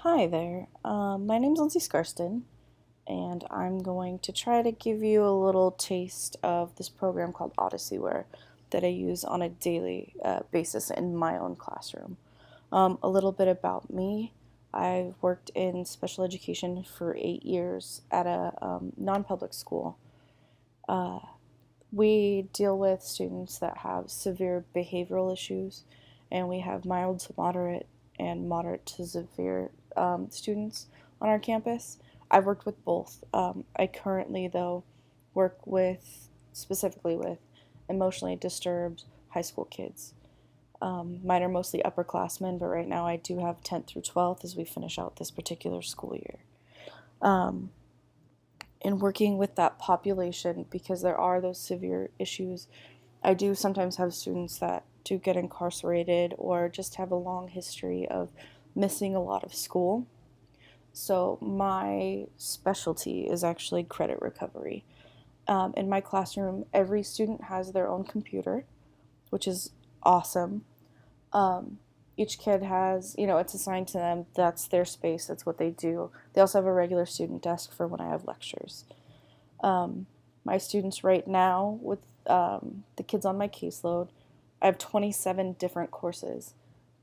Hi there. My name's Lindsay Scarston, and I'm going to try to give you a little taste of this program called Odysseyware that I use on a daily basis in my own classroom. A little bit about me. I've worked in special education for 8 years at a non-public school. Uh, we deal with students that have severe behavioral issues, and we have mild to moderate and moderate to severe students on our campus. I've worked with both. I currently, though, work with specifically with emotionally disturbed high school kids. Mine are mostly upperclassmen, but right now I do have 10th through 12th as we finish out this particular school year. Um, in working with that population, because there are those severe issues, I do sometimes have students that do get incarcerated or just have a long history of missing a lot of school. So, my specialty is actually credit recovery. In my classroom, every student has their own computer, which is awesome. Um, each kid has, it's assigned to them. That's their space. That's what they do. They also have a regular student desk for when I have lectures. Um, my students right now, with the kids on my caseload, I have 27 different courses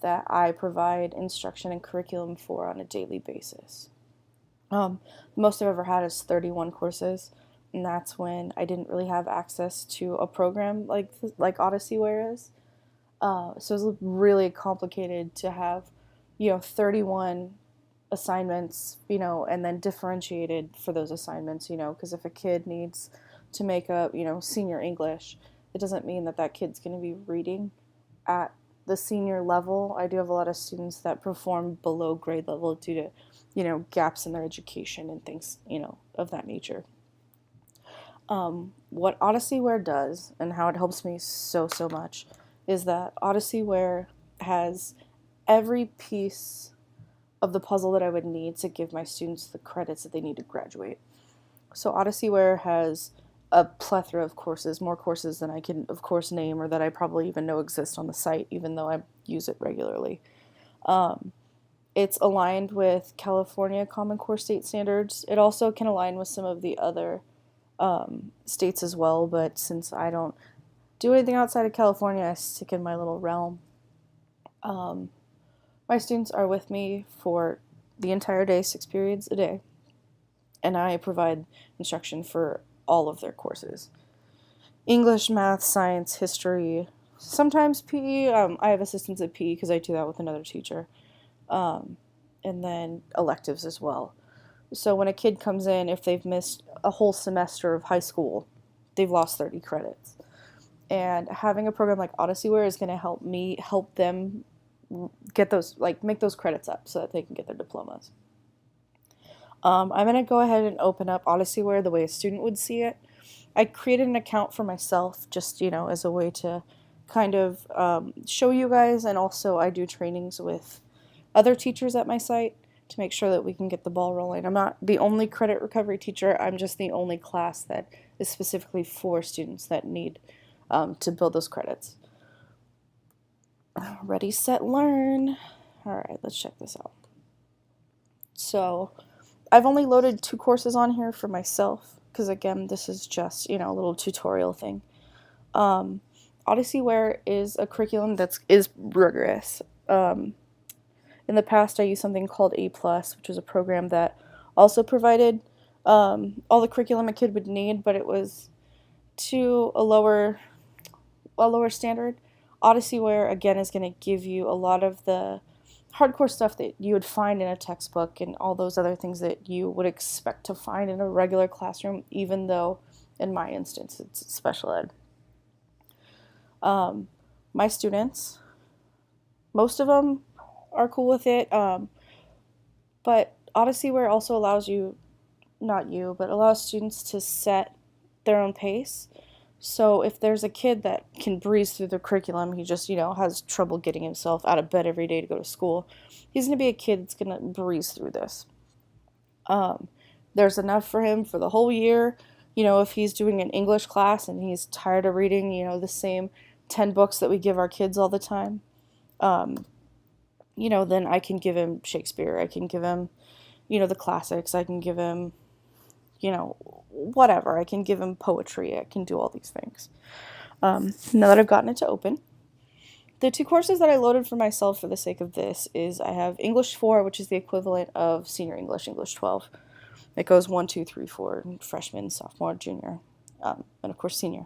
that I provide instruction and curriculum for on a daily basis. The most I've ever had is 31 courses, and that's when I didn't really have access to a program like Odysseyware is. So it was really complicated to have, 31 assignments, and then differentiated for those assignments, because if a kid needs to make up, senior English, it doesn't mean that that kid's going to be reading at the senior level. I do have a lot of students that perform below grade level due to, gaps in their education and things, of that nature. What Odysseyware does and how it helps me so much is that Odysseyware has every piece of the puzzle that I would need to give my students the credits that they need to graduate. So Odysseyware has a plethora of courses, more courses than I can, of course, name or that I probably even know exist on the site, even though I use it regularly. Um, it's aligned with California Common Core state standards. It also can align with some of the other states as well, but since I don't do anything outside of California, I stick in my little realm. Um, my students are with me for the entire day, 6 periods a day, and I provide instruction for all of their courses: English, math, science, history, sometimes PE. I have assistants at PE because I do that with another teacher, um, and then electives as well. So when a kid comes in, if they've missed a whole semester of high school, they've lost 30 credits. And having a program like Odysseyware is going to help them get those, like, make those credits up so that they can get their diplomas. I'm going to go ahead and open up Odysseyware the way a student would see it. I created an account for myself just, as a way to kind of show you guys, and also I do trainings with other teachers at my site to make sure that we can get the ball rolling. I'm not the only credit recovery teacher, I'm just the only class that is specifically for students that need to build those credits. Ready, set, learn. All right, let's check this out. So I've only loaded 2 courses on here for myself because, again, this is just, a little tutorial thing. Odysseyware is a curriculum that is rigorous. In the past, I used something called A+, which was a program that also provided all the curriculum a kid would need, but it was to a lower standard. Odysseyware, again, is going to give you a lot of the hardcore stuff that you would find in a textbook and all those other things that you would expect to find in a regular classroom, even though, in my instance, it's special ed. My students, most of them are cool with it, but Odysseyware also allows you, not you, but allows students to set their own pace. So if there's a kid that can breeze through the curriculum, he just, has trouble getting himself out of bed every day to go to school, he's going to be a kid that's going to breeze through this. There's enough for him for the whole year. If he's doing an English class and he's tired of reading, the same 10 books that we give our kids all the time, then I can give him Shakespeare. I can give him, the classics. I can give him, whatever. I can give him poetry. I can do all these things. Now that I've gotten it to open, the two courses that I loaded for myself for the sake of this is I have English 4, which is the equivalent of Senior English, English 12. It goes 1, 2, 3, 4, freshman, sophomore, junior, and of course senior.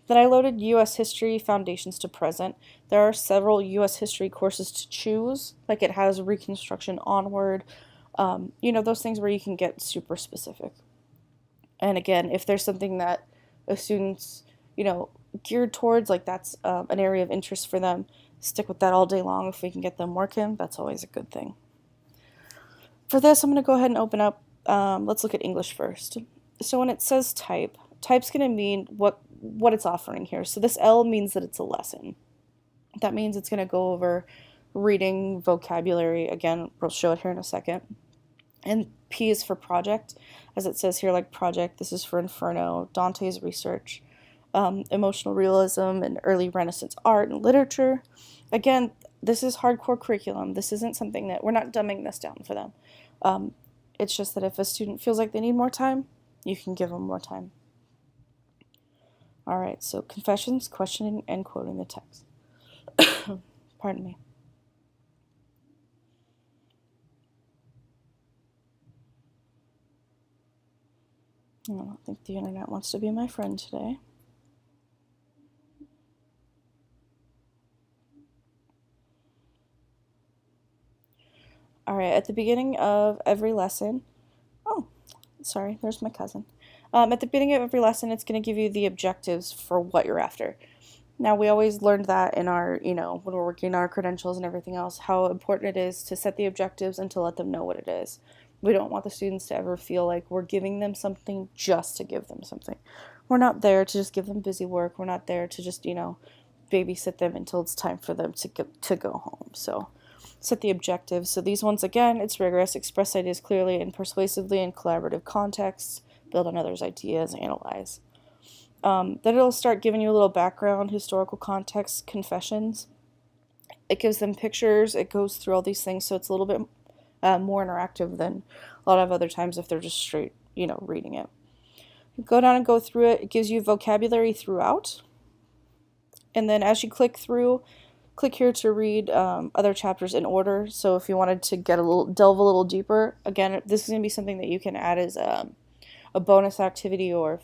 Then I loaded U.S. History Foundations to Present. There are several U.S. History courses to choose. Like, it has Reconstruction Onward, those things where you can get super specific. And again, if there's something that a student's, geared towards, like that's an area of interest for them, stick with that all day long. If we can get them working, that's always a good thing. For this, I'm going to go ahead and open up, let's look at English first. So when it says type's going to mean what it's offering here. So this L means that it's a lesson. That means it's going to go over reading, vocabulary. Again, we'll show it here in a second. And P is for project, as it says here, like project. This is for Inferno, Dante's research, emotional realism, and early Renaissance art and literature. Again, this is hardcore curriculum. This isn't something that, we're not dumbing this down for them. It's just that if a student feels like they need more time, you can give them more time. All right, so confessions, questioning, and quoting the text. Pardon me. I don't think the internet wants to be my friend today. All right, at the beginning of every lesson, sorry, there's my cousin. At the beginning of every lesson, it's going to give you the objectives for what you're after. Now, we always learned that in our, when we're working on our credentials and everything else, how important it is to set the objectives and to let them know what it is. We don't want the students to ever feel like we're giving them something just to give them something. We're not there to just give them busy work. We're not there to just, babysit them until it's time for them to go home. So set the objectives. So these ones, again, it's rigorous, express ideas clearly and persuasively in collaborative contexts, build on others' ideas, analyze. Then it'll start giving you a little background, historical context, confessions. It gives them pictures. It goes through all these things, so it's a little bit more interactive than a lot of other times if they're just straight, reading it. You go down and go through it. It gives you vocabulary throughout. And then as you click through, click here to read other chapters in order. So if you wanted to delve a little deeper, again, this is going to be something that you can add as a bonus activity, or if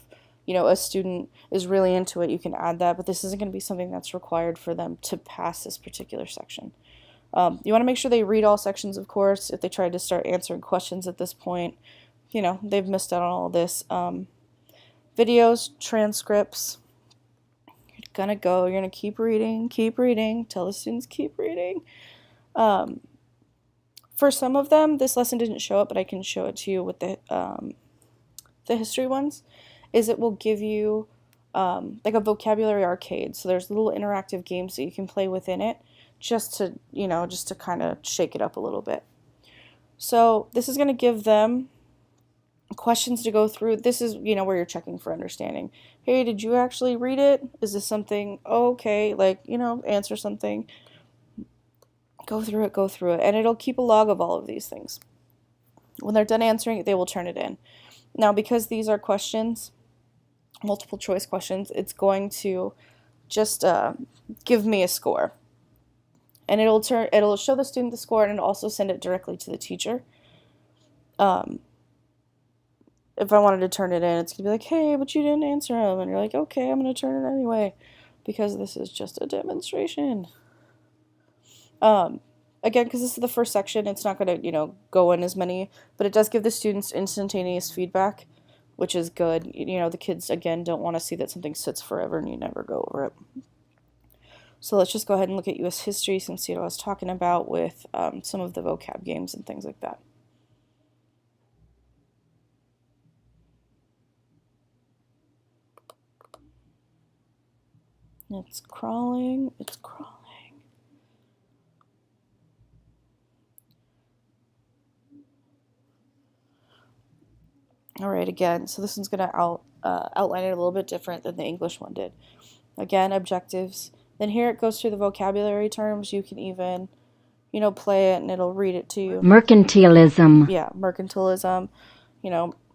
a student is really into it, you can add that, but this isn't going to be something that's required for them to pass this particular section. You want to make sure they read all sections, of course. If they tried to start answering questions at this point, they've missed out on all this. Videos, transcripts, you're going to keep reading, tell the students keep reading. For some of them, this lesson didn't show it, but I can show it to you with the history ones, is it will give you like a vocabulary arcade. So there's little interactive games that you can play within it just to kind of shake it up a little bit. So this is going to give them questions to go through. This is, where you're checking for understanding. Hey, did you actually read it? Is this something, okay, answer something. Go through it. And it'll keep a log of all of these things. When they're done answering it, they will turn it in. Now, because these are questions, multiple choice questions, it's going to just give me a score. And it'll show the student the score, and it'll also send it directly to the teacher. If I wanted to turn it in, it's going to be like, hey, but you didn't answer them. And you're like, okay, I'm going to turn it anyway, because this is just a demonstration. Again, because this is the first section, it's not going to, go in as many, but it does give the students instantaneous feedback, which is good. The kids, again, don't want to see that something sits forever and you never go over it. So let's just go ahead and look at U.S. history, so you can see what I was talking about with some of the vocab games and things like that. It's crawling. All right, again, so this one's going to outline it a little bit different than the English one did. Again, objectives. Then here it goes through the vocabulary terms. You can even, play it and it'll read it to you. Mercantilism. Yeah, mercantilism,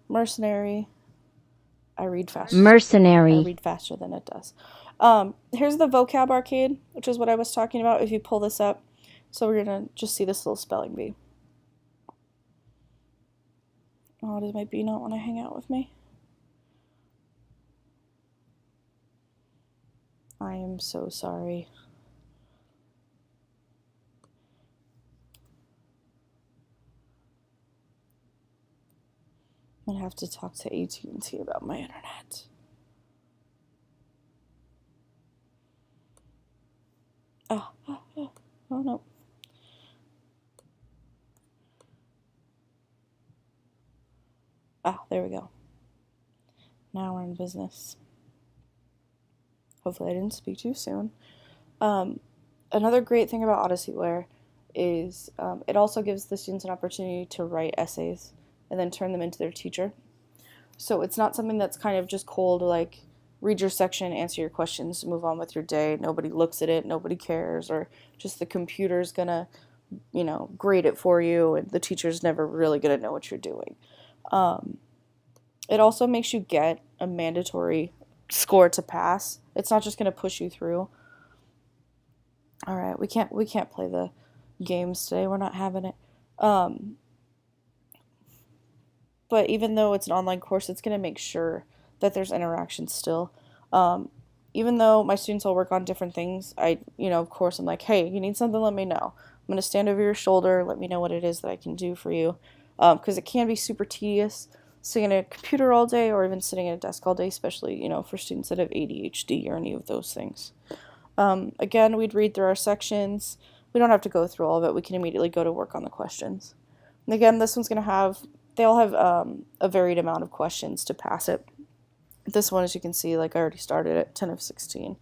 mercenary. I read faster. Mercenary. I read faster than it does. Here's the vocab arcade, which is what I was talking about. If you pull this up, so we're gonna just see this little spelling bee. Oh, does my bee not want to hang out with me? I am so sorry. I'm gonna have to talk to AT&T about my internet. Oh no. There we go. Now we're in business. Hopefully I didn't speak too soon. Another great thing about Odysseyware is it also gives the students an opportunity to write essays and then turn them into their teacher. So it's not something that's kind of just cold, like read your section, answer your questions, move on with your day. Nobody looks at it, nobody cares, or just the computer's gonna, grade it for you, and the teacher's never really gonna know what you're doing. It also makes you get a mandatory score to pass. It's not just gonna push you through. All right, we can't play the games today. We're not having it. But even though it's an online course, it's going to make sure that there's interaction still. Even though my students all work on different things, of course, I'm like, hey, you need something, let me know. I'm going to stand over your shoulder, let me know what it is that I can do for you. Because it can be super tedious sitting at a computer all day or even sitting at a desk all day, especially, for students that have ADHD or any of those things. Again, we'd read through our sections. We don't have to go through all of it. We can immediately go to work on the questions. And again, this one's going to have, they all have a varied amount of questions to pass it. This one, as you can see, like I already started at 10 of 16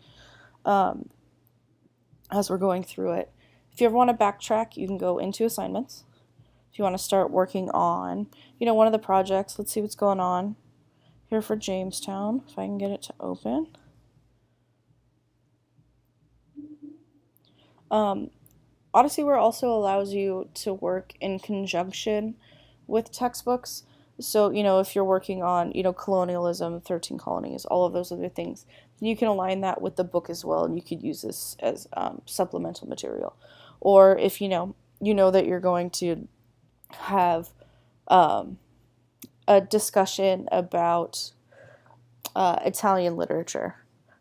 as we're going through it. If you ever want to backtrack, you can go into assignments. If you want to start working on, one of the projects, let's see what's going on here for Jamestown, if I can get it to open. Odysseyware also allows you to work in conjunction with textbooks. So, if you're working on, colonialism, 13 colonies, all of those other things, you can align that with the book as well, and you could use this as supplemental material. Or if you know that you're going to have a discussion about Italian literature,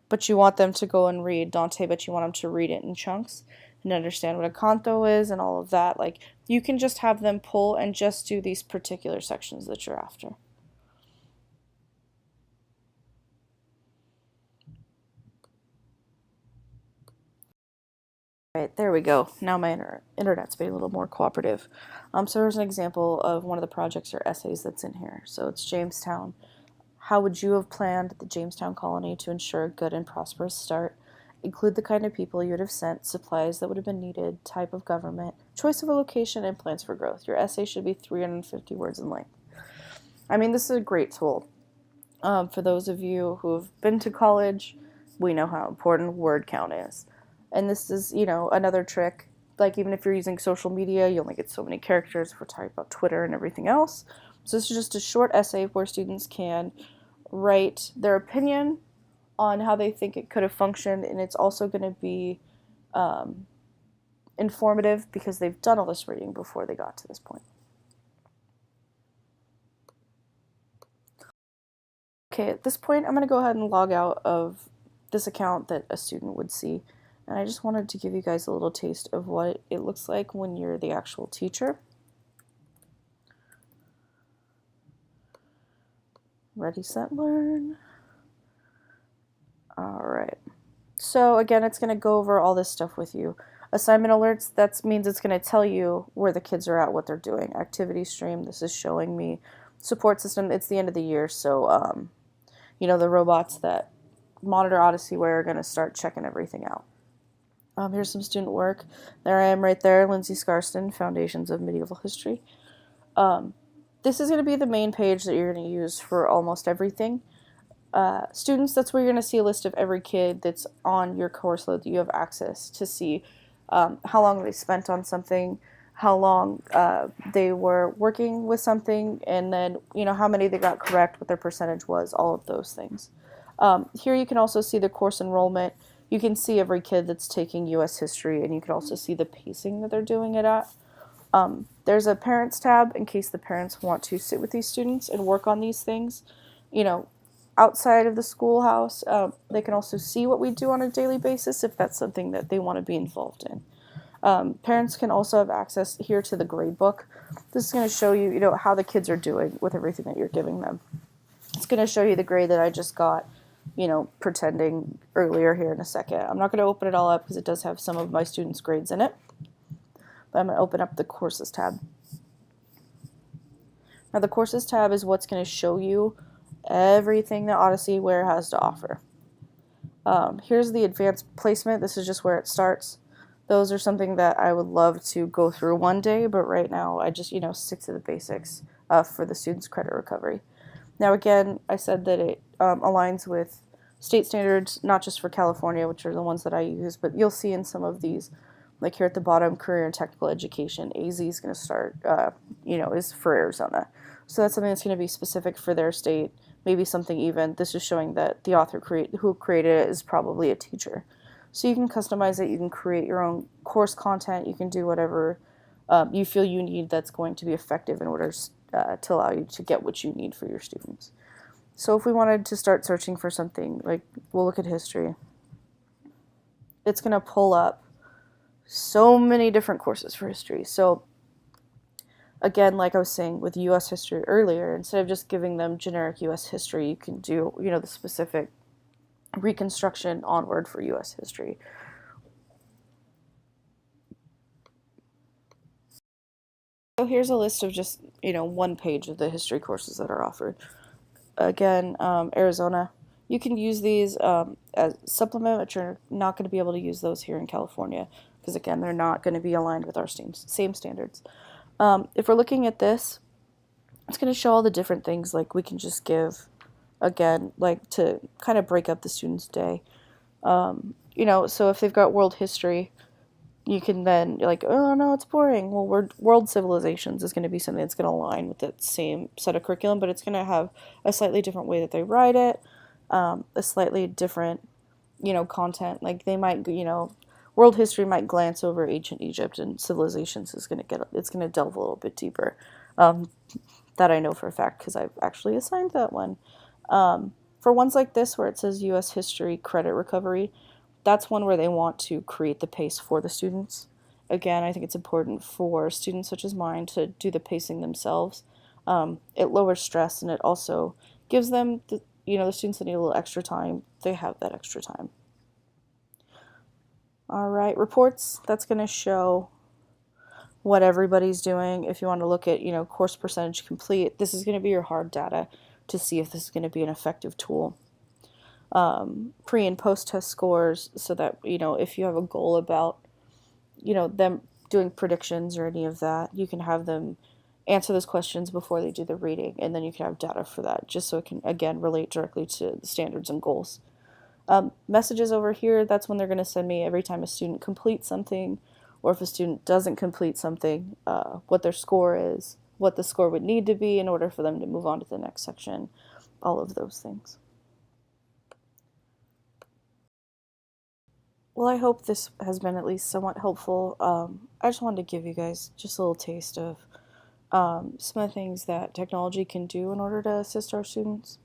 but you want them to go and read Dante, but you want them to read it in chunks and understand what a canto is and all of that. Like, you can just have them pull and just do these particular sections that you're after. Right, there we go. Now my internet's being a little more cooperative. So here's an example of one of the projects or essays that's in here. So it's Jamestown. How would you have planned the Jamestown colony to ensure a good and prosperous start? Include the kind of people you would have sent, supplies that would have been needed, type of government, choice of a location, and plans for growth. Your essay should be 350 words in length. I mean, this is a great tool. For those of you who have been to college, we know how important word count is. And this is, another trick. Like, even if you're using social media, you only get so many characters if we're talking about Twitter and everything else. So this is just a short essay where students can write their opinion on how they think it could have functioned, and it's also going to be informative because they've done all this reading before they got to this point. Okay, at this point, I'm going to go ahead and log out of this account that a student would see, and I just wanted to give you guys a little taste of what it looks like when you're the actual teacher. Ready, set, learn. Alright, so again, it's going to go over all this stuff with you. Assignment alerts, that means it's going to tell you where the kids are at, what they're doing. Activity stream, this is showing me. Support system, it's the end of the year, so the robots that monitor Odysseyware are going to start checking everything out. Here's some student work. There I am right there, Lindsay Scarston, Foundations of Medieval History. This is going to be the main page that you're going to use for almost everything. Students, that's where you're going to see a list of every kid that's on your course load that you have access to see how long they spent on something, how long they were working with something, and then how many they got correct, what their percentage was, all of those things. Here you can also see the course enrollment. You can see every kid that's taking U.S. history, and you can also see the pacing that they're doing it at. There's a parents tab in case the parents want to sit with these students and work on these things. Outside of the schoolhouse, they can also see what we do on a daily basis if that's something that they want to be involved in. Parents can also have access here to the grade book. This is going to show you, how the kids are doing with everything that you're giving them. It's going to show you the grade that I just got, pretending earlier here in a second. I'm not going to open it all up because it does have some of my students' grades in it. But I'm going to open up the courses tab. Now the courses tab is what's going to show you everything that Odysseyware has to offer. Here's the advanced placement. This is just where it starts. Those are something that I would love to go through one day, but right now I just, stick to the basics for the students' credit recovery. Now again, I said that it aligns with state standards, not just for California, which are the ones that I use, but you'll see in some of these, like here at the bottom, career and technical education, AZ is going to start, is for Arizona. So that's something that's going to be specific for their state, maybe something even, this is showing that the author who created it is probably a teacher. So you can customize it, you can create your own course content, you can do whatever you feel you need that's going to be effective in order to allow you to get what you need for your students. So if we wanted to start searching for something, like we'll look at history, it's going to pull up so many different courses for history. So again, like I was saying with U.S. history earlier, instead of just giving them generic U.S. history, you can do, the specific Reconstruction onward for U.S. history. So here's a list of just, one page of the history courses that are offered. Again, Arizona. You can use these as supplement, but you're not going to be able to use those here in California because, again, they're not going to be aligned with our same standards. If we're looking at this, it's going to show all the different things. Like we can just give, again, like to kind of break up the student's day. So if they've got world history, you can then, you're like, oh no, it's boring. Well, world civilizations is going to be something that's going to align with that same set of curriculum, but it's going to have a slightly different way that they write it, a slightly different, content. Like they might, world history might glance over ancient Egypt, and civilizations is going to it's going to delve a little bit deeper. That I know for a fact because I've actually assigned that one. For ones like this where it says U.S. history credit recovery, that's one where they want to create the pace for the students. Again, I think it's important for students such as mine to do the pacing themselves. It lowers stress and it also gives them, the students that need a little extra time, they have that extra time. All right, reports, that's going to show what everybody's doing. If you want to look at, course percentage complete, this is going to be your hard data to see if this is going to be an effective tool. Pre and post test scores, so that if you have a goal about them doing predictions or any of that, you can have them answer those questions before they do the reading, and then you can have data for that just so it can again relate directly to the standards and goals. Messages over here, that's when they're going to send me every time a student completes something, or if a student doesn't complete something, what their score is, what the score would need to be in order for them to move on to the next section, all of those things. Well, I hope this has been at least somewhat helpful. I just wanted to give you guys just a little taste of some of the things that technology can do in order to assist our students.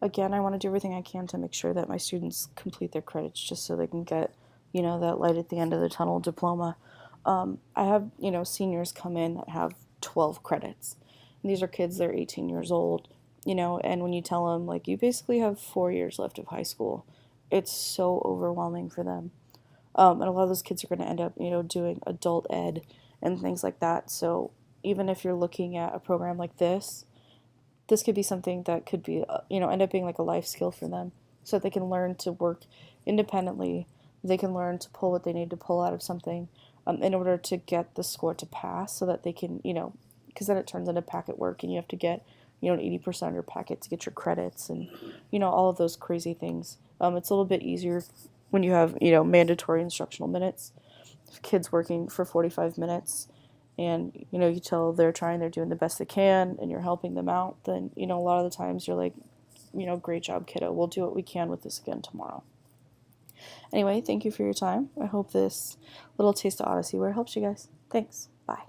Again, I want to do everything I can to make sure that my students complete their credits just so they can get, that light at the end of the tunnel diploma. I have, seniors come in that have 12 credits. And these are kids that are 18 years old, and when you tell them, like, you basically have 4 years left of high school, it's so overwhelming for them. And a lot of those kids are going to end up, doing adult ed and things like that. So even if you're looking at a program like this could be something that could be, end up being like a life skill for them so that they can learn to work independently. They can learn to pull what they need to pull out of something in order to get the score to pass so that they can, because then it turns into packet work and you have to get, an 80% of your packet to get your credits and, all of those crazy things. It's a little bit easier when you have, mandatory instructional minutes. if kids working for 45 minutes and, you know, you tell they're trying, they're doing the best they can, and you're helping them out, then, you know, a lot of the times you're like, you know, great job, kiddo. We'll do what we can with this again tomorrow. Anyway, thank you for your time. I hope this little taste of Odysseyware helps you guys. Thanks. Bye.